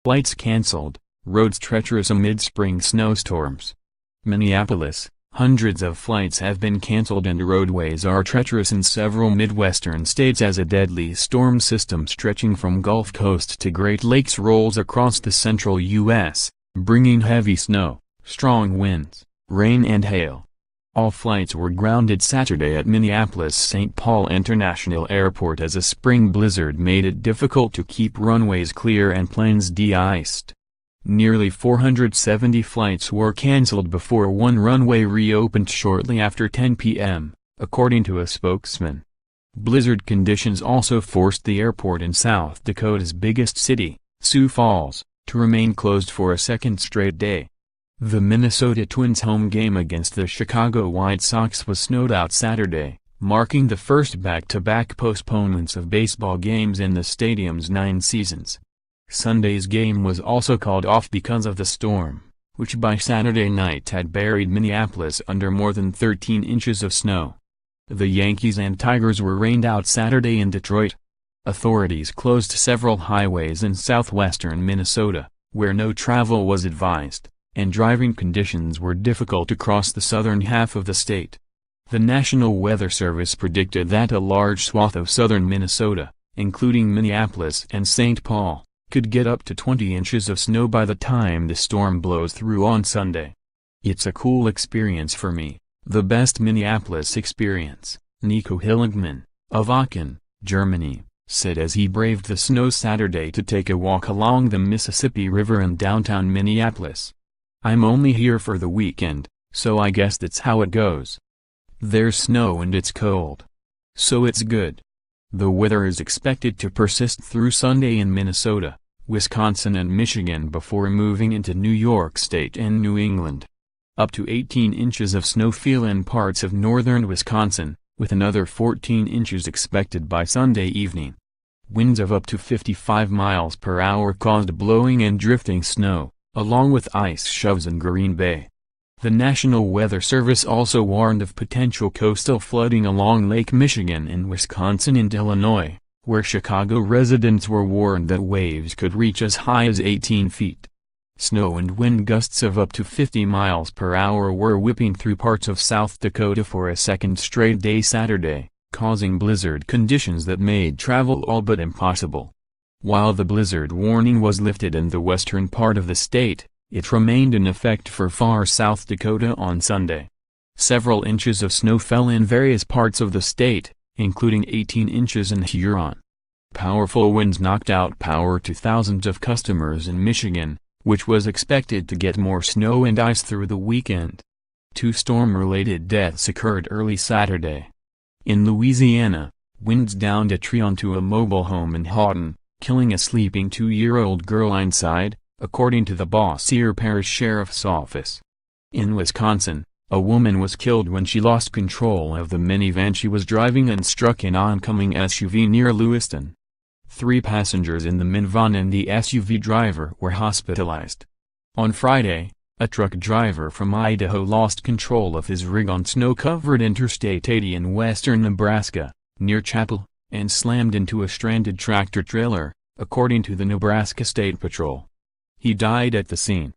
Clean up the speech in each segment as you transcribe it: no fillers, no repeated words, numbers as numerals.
Flights canceled, roads treacherous amid spring snowstorms. Minneapolis, hundreds of flights have been canceled and roadways are treacherous in several Midwestern states as a deadly storm system stretching from Gulf Coast to Great Lakes rolls across the central U.S., bringing heavy snow, strong winds, rain and hail. All flights were grounded Saturday at Minneapolis-St. Paul International Airport as a spring blizzard made it difficult to keep runways clear and planes de-iced. Nearly 470 flights were canceled before one runway reopened shortly after 10 p.m., according to a spokesman. Blizzard conditions also forced the airport in South Dakota's biggest city, Sioux Falls, to remain closed for a second straight day. The Minnesota Twins' home game against the Chicago White Sox was snowed out Saturday, marking the first back-to-back postponements of baseball games in the stadium's 9 seasons. Sunday's game was also called off because of the storm, which by Saturday night had buried Minneapolis under more than 13 inches of snow. The Yankees and Tigers were rained out Saturday in Detroit. Authorities closed several highways in southwestern Minnesota, where no travel was advised, and driving conditions were difficult across the southern half of the state. The National Weather Service predicted that a large swath of southern Minnesota, including Minneapolis and St. Paul, could get up to 20 inches of snow by the time the storm blows through on Sunday. "It's a cool experience for me, the best Minneapolis experience," Nico Hilligman, of Aachen, Germany, said as he braved the snow Saturday to take a walk along the Mississippi River in downtown Minneapolis. "I'm only here for the weekend, so I guess that's how it goes. There's snow and it's cold. So it's good." The weather is expected to persist through Sunday in Minnesota, Wisconsin and Michigan before moving into New York State and New England. Up to 18 inches of snow fell in parts of northern Wisconsin, with another 14 inches expected by Sunday evening. Winds of up to 55 miles per hour caused blowing and drifting snow, along with ice shoves in Green Bay. The National Weather Service also warned of potential coastal flooding along Lake Michigan in Wisconsin and Illinois, where Chicago residents were warned that waves could reach as high as 18 feet. Snow and wind gusts of up to 50 miles per hour were whipping through parts of South Dakota for a second straight day Saturday, causing blizzard conditions that made travel all but impossible. While the blizzard warning was lifted in the western part of the state, it remained in effect for far South Dakota on Sunday. Several inches of snow fell in various parts of the state, including 18 inches in Huron. Powerful winds knocked out power to thousands of customers in Michigan, which was expected to get more snow and ice through the weekend. 2 storm-related deaths occurred early Saturday. In Louisiana, winds downed a tree onto a mobile home in Houghton, killing a sleeping 2-year-old girl inside, according to the Bossier Parish Sheriff's Office. In Wisconsin, a woman was killed when she lost control of the minivan she was driving and struck an oncoming SUV near Lewiston. 3 passengers in the minivan and the SUV driver were hospitalized. On Friday, a truck driver from Idaho lost control of his rig on snow-covered Interstate 80 in western Nebraska, near Chapel, and slammed into a stranded tractor-trailer, according to the Nebraska State Patrol. He died at the scene.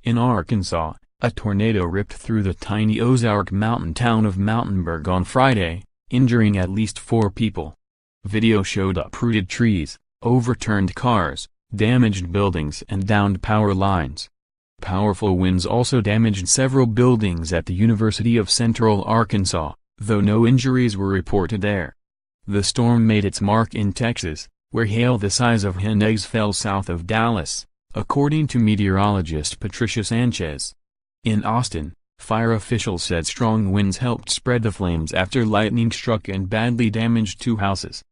In Arkansas, a tornado ripped through the tiny Ozark mountain town of Mountainburg on Friday, injuring at least 4 people. Video showed uprooted trees, overturned cars, damaged buildings and downed power lines. Powerful winds also damaged several buildings at the University of Central Arkansas, though no injuries were reported there. The storm made its mark in Texas, where hail the size of hen eggs fell south of Dallas, according to meteorologist Patricia Sanchez. In Austin, fire officials said strong winds helped spread the flames after lightning struck and badly damaged 2 houses.